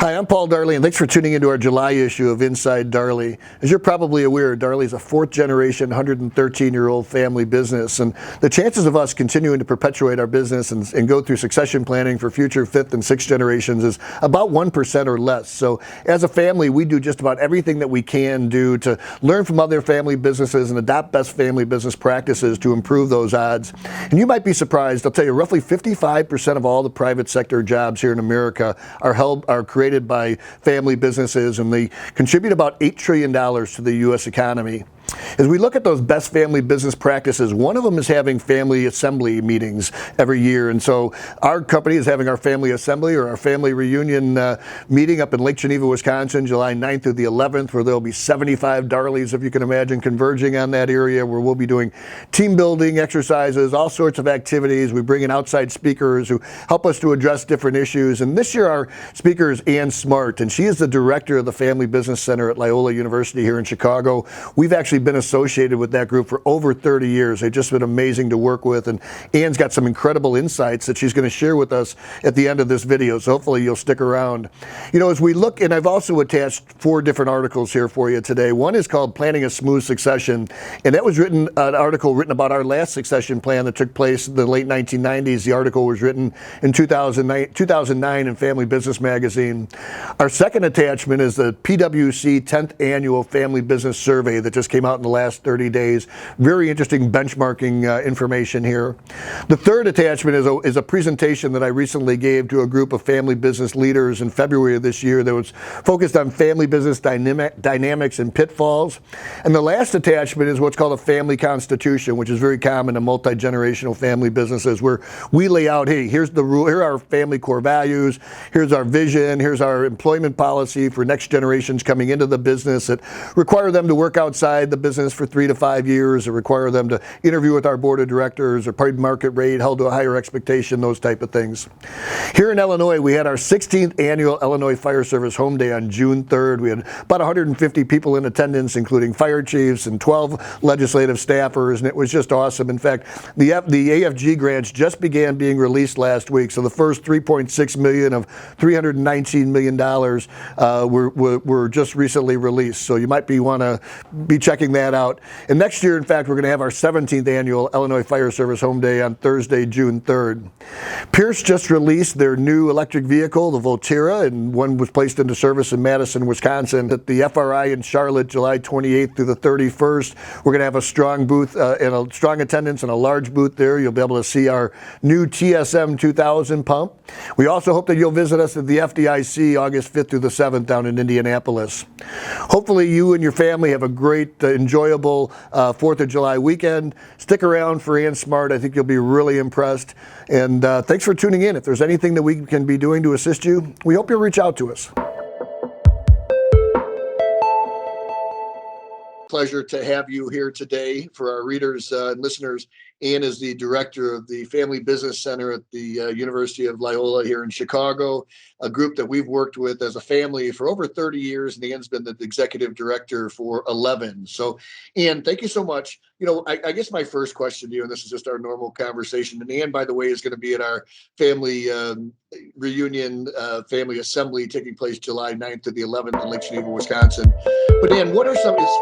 Hi, I'm Paul Darley, and thanks for tuning into our July issue of Inside Darley. As you're probably aware, Darley is a fourth-generation, 113-year-old family business, and the chances of us continuing to perpetuate our business and go through succession planning for future fifth and sixth generations is about 1% or less. So as a family, we do just about everything that we can do to learn from other family businesses and adopt best family business practices to improve those odds. And you might be surprised, I'll tell you, roughly 55% of all the private sector jobs here in America are created by family businesses, and they contribute about $8 trillion to the U.S. economy. As we look at those best family business practices, one of them is having family assembly meetings every year. And so our company is having our family assembly or our family reunion meeting up in Lake Geneva, Wisconsin, July 9th through the 11th, where there'll be 75 Darleys, if you can imagine, converging on that area, where we'll be doing team building exercises, all sorts of activities. We bring in outside speakers who help us to address different issues. And this year our speaker is Ann Smart, and she is the director of the Family Business Center at Loyola University here in Chicago. We've actually been associated with that group for over 30 years. They've just been amazing to work with, and Ann's got some incredible insights that she's going to share with us at the end of this video, so hopefully you'll stick around. You know, as we look, and I've also attached 4 different articles here for you today. One is called Planning a Smooth Succession, and that was an article written about our last succession plan that took place in the late 1990s. The article was written in 2009 in Family Business Magazine. Our second attachment is the PwC 10th Annual Family Business Survey that just came out in the last 30 days. Very interesting benchmarking information here. The third attachment is a presentation that I recently gave to a group of family business leaders in February of this year that was focused on family business dynamics and pitfalls. And the last attachment is what's called a family constitution, which is very common in multi-generational family businesses, where we lay out, hey, here's the rule, here are our family core values, here's our vision, here's our employment policy for next generations coming into the business that require them to work outside the business for 3 to 5 years, or require them to interview with our board of directors or paid market rate, held to a higher expectation, those type of things. Here in Illinois, we had our 16th annual Illinois Fire Service Home Day on June 3rd. We had about 150 people in attendance, including fire chiefs and 12 legislative staffers, and it was just awesome. In fact, the AFG grants just began being released last week, so the first $3.6 million of $319 million were just recently released. So you might want to be checking that out. And next year, in fact, we're going to have our 17th annual Illinois Fire Service Home Day on Thursday, June 3rd. Pierce just released their new electric vehicle, the Volterra, and one was placed into service in Madison, Wisconsin at the FRI in Charlotte, July 28th through the 31st. We're going to have a strong booth and a strong attendance and a large booth there. You'll be able to see our new TSM 2000 pump. We also hope that you'll visit us at the FDIC August 5th through the 7th down in Indianapolis. Hopefully you and your family have a great, enjoyable 4th of July weekend. Stick around for Ann Smart. I think you'll be really impressed. And thanks for tuning in. If there's anything that we can be doing to assist you, we hope you'll reach out to us. Pleasure to have you here today. For our readers and listeners, Ann is the director of the Family Business Center at the University of Loyola here in Chicago, a group that we've worked with as a family for over 30 years, and Ann's been the executive director for 11. So, Ann, thank you so much. You know, I guess my first question to you, and this is just our normal conversation, and Ann, by the way, is going to be at our family reunion, family assembly taking place July 9th to the 11th in Lake Geneva, Wisconsin. But Ann, what are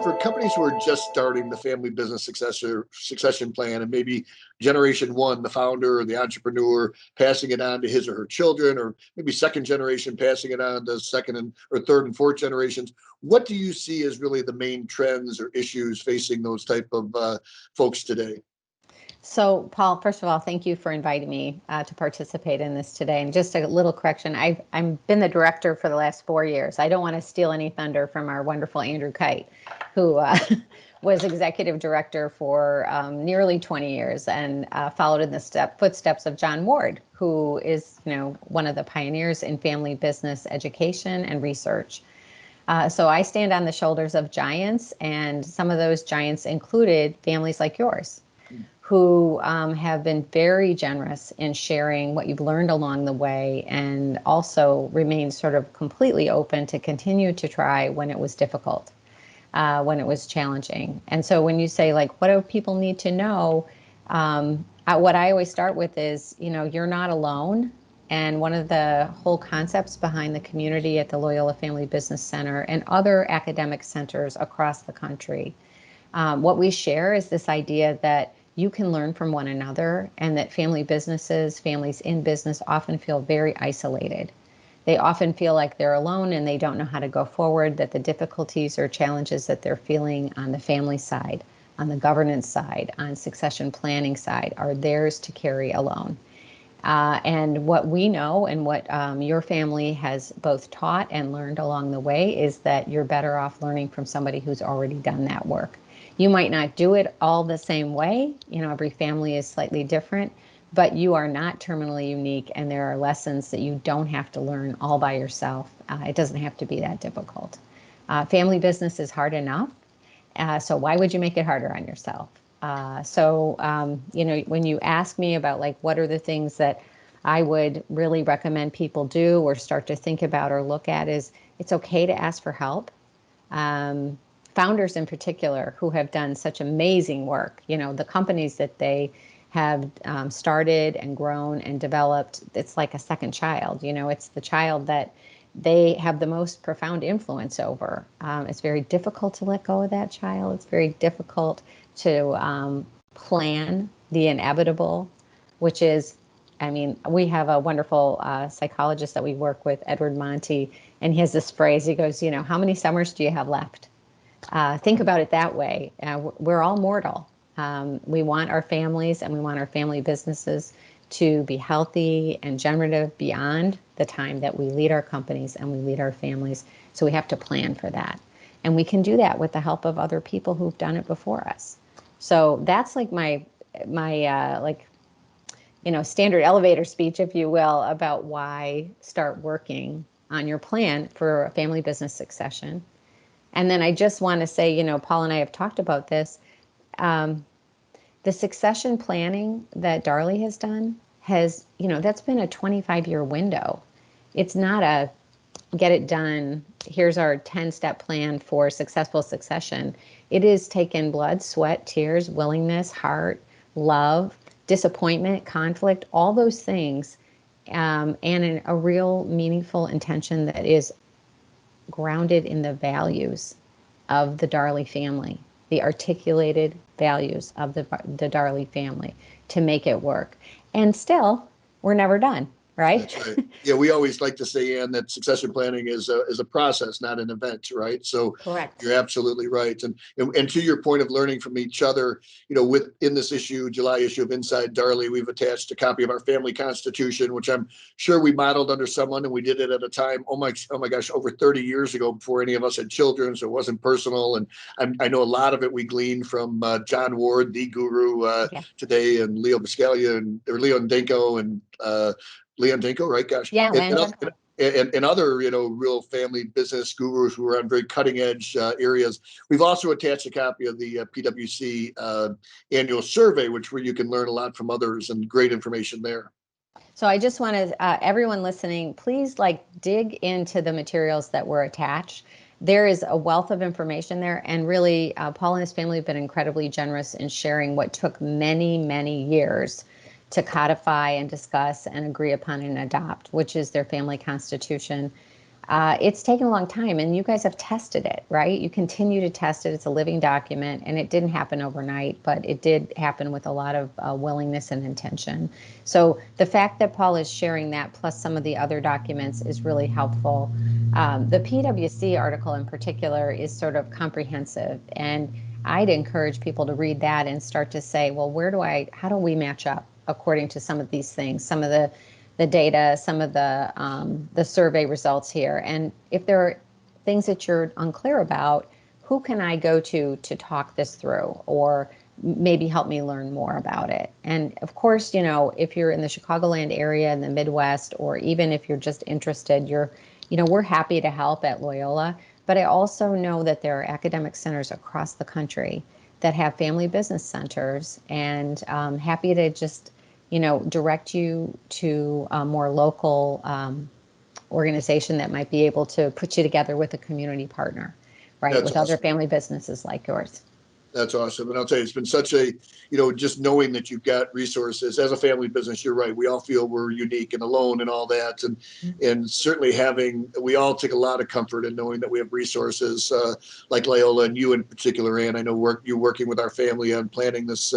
for companies who are just starting the family business succession plan, and maybe generation one, the founder or the entrepreneur, passing it on to his or her children, or maybe second generation passing it on to second or third and fourth generations, what do you see as really the main trends or issues facing those type of folks today? So, Paul, first of all, thank you for inviting me to participate in this today. And just a little correction, I've been the director for the last 4 years. I don't want to steal any thunder from our wonderful Andrew Kite, who was executive director for nearly 20 years and followed in the footsteps of John Ward, who is, one of the pioneers in family business education and research. So I stand on the shoulders of giants, and some of those giants included families like yours, who have been very generous in sharing what you've learned along the way, and also remain sort of completely open to continue to try when it was difficult, when it was challenging. And so when you say, like, what do people need to know? What I always start with is, you're not alone. And one of the whole concepts behind the community at the Loyola Family Business Center and other academic centers across the country, what we share is this idea that you can learn from one another, and that family businesses, families in business, often feel very isolated. They often feel like they're alone and they don't know how to go forward, that the difficulties or challenges that they're feeling on the family side, on the governance side, on succession planning side are theirs to carry alone. And what we know and what your family has both taught and learned along the way is that you're better off learning from somebody who's already done that work. You might not do it all the same way. Every family is slightly different, but you are not terminally unique, and there are lessons that you don't have to learn all by yourself. It doesn't have to be that difficult. Family business is hard enough, so why would you make it harder on yourself? When you ask me about like what are the things that I would really recommend people do or start to think about or look at, is it's okay to ask for help. Founders in particular who have done such amazing work, the companies that they have started and grown and developed, it's like a second child. It's the child that they have the most profound influence over. It's very difficult to let go of that child. It's very difficult to plan the inevitable, which is, we have a wonderful psychologist that we work with, Edward Monty, and he has this phrase. He goes, how many summers do you have left? Think about it that way. We're all mortal. We want our families and we want our family businesses to be healthy and generative beyond the time that we lead our companies and we lead our families. So we have to plan for that. And we can do that with the help of other people who've done it before us. So that's like my standard elevator speech, if you will, about why start working on your plan for a family business succession. And then I just want to say, Paul and I have talked about this. The succession planning that Darley has done that's been a 25-year window. It's not a get it done, here's our 10-step plan for successful succession. It is taken blood, sweat, tears, willingness, heart, love, disappointment, conflict, all those things, and a real meaningful intention that is grounded in the values of the Darley family, the articulated values of the Darley family to make it work. And still, we're never done, right? That's right. Yeah, we always like to say, Ann, that succession planning is a process, not an event, right? So Correct. you're absolutely right. And to your point of learning from each other, within this issue, July issue of Inside Darley, we've attached a copy of our family constitution, which I'm sure we modeled under someone, and we did it at a time, oh my gosh, over 30 years ago, before any of us had children, so it wasn't personal. And I know a lot of it we gleaned from John Ward, the guru today, and Leo Biscaglia or Leon Danko and Leon Danko, right? Gosh. Yeah, And other, real family business gurus who are on very cutting edge areas. We've also attached a copy of the PwC annual survey, where you can learn a lot from others and great information there. So I just want to, everyone listening, please dig into the materials that were attached. There is a wealth of information there. And really, Paul and his family have been incredibly generous in sharing what took many, many years to codify and discuss and agree upon and adopt, which is their family constitution. It's taken a long time, and you guys have tested it, right? You continue to test it. It's a living document, and it didn't happen overnight, but it did happen with a lot of willingness and intention. So the fact that Paul is sharing that plus some of the other documents is really helpful. The PwC article in particular is sort of comprehensive, and I'd encourage people to read that and start to say, well, how do we match up according to some of these things, some of the data, some of the survey results here. And if there are things that you're unclear about, who can I go to talk this through, or maybe help me learn more about it? And of course, if you're in the Chicagoland area, in the Midwest, or even if you're just interested, we're happy to help at Loyola. But I also know that there are academic centers across the country that have family business centers, and happy to just direct you to a more local organization that might be able to put you together with a community partner, right? With awesome. Other family businesses like yours. That's awesome. And I'll tell you, it's been such a, just knowing that you've got resources as a family business, you're right. We all feel we're unique and alone and all that. And certainly we all take a lot of comfort in knowing that we have resources like Loyola and you in particular, Ann. I know you're working with our family on planning this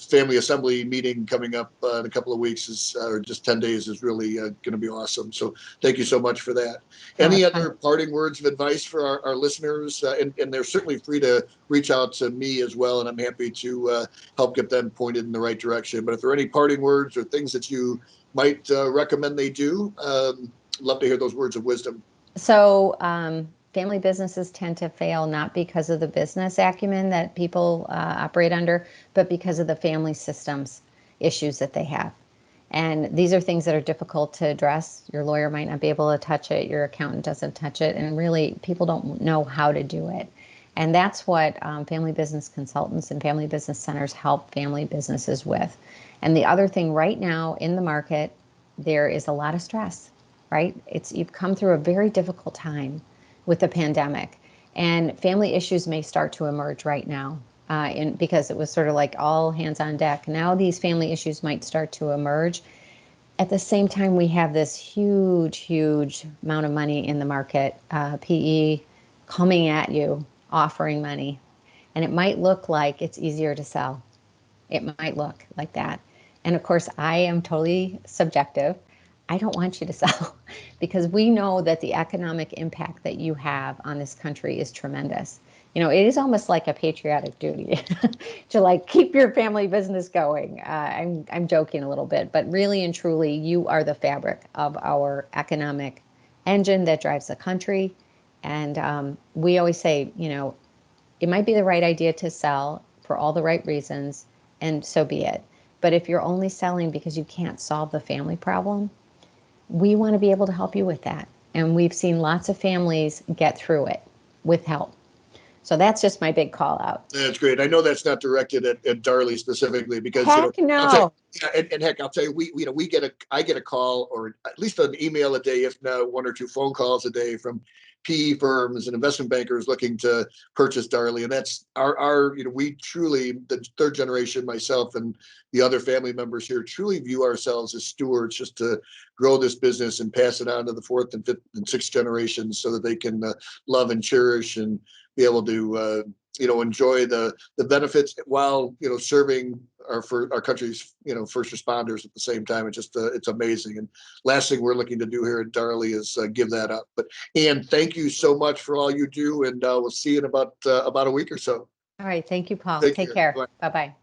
family assembly meeting coming up in a couple of weeks or just 10 days is really going to be awesome. So thank you so much for that. Any other parting words of advice for our listeners? And they're certainly free to reach out to me as well, and I'm happy to help get them pointed in the right direction. But if there are any parting words or things that you might recommend they do, love to hear those words of wisdom. So family businesses tend to fail not because of the business acumen that people operate under, but because of the family systems issues that they have. And these are things that are difficult to address. Your lawyer might not be able to touch it. Your accountant doesn't touch it. And really, people don't know how to do it. And that's what family business consultants and family business centers help family businesses with. And the other thing right now in the market, there is a lot of stress, right? You've come through a very difficult time with the pandemic. And family issues may start to emerge right now. Because it was sort of like all hands on deck. Now these family issues might start to emerge. At the same time, we have this huge amount of money in the market, PE coming at you, offering money. And it might look like it's easier to sell. It might look like that. And of course, I am totally subjective. I don't want you to sell because we know that the economic impact that you have on this country is tremendous. It is almost like a patriotic duty to keep your family business going. I'm joking a little bit, but really and truly, you are the fabric of our economic engine that drives the country. And we always say, it might be the right idea to sell for all the right reasons, and so be it. But if you're only selling because you can't solve the family problem, we want to be able to help you with that. And we've seen lots of families get through it with help. So that's just my big call out. That's great. I know that's not directed at Darley specifically because heck no. And heck, I'll tell you, I get a call or at least an email a day, if not one or two phone calls a day from PE firms and investment bankers looking to purchase Darley. And that's we truly, the third generation, myself and the other family members here, truly view ourselves as stewards just to grow this business and pass it on to the fourth and fifth and sixth generations so that they can love and cherish and be able to enjoy the benefits while serving our country's first responders at the same time. It's amazing. And last thing we're looking to do here at Darley is give that up. But Ann, thank you so much for all you do, and we'll see you in about a week or so. All right, thank you, Paul. Take Take care. care. Bye-bye.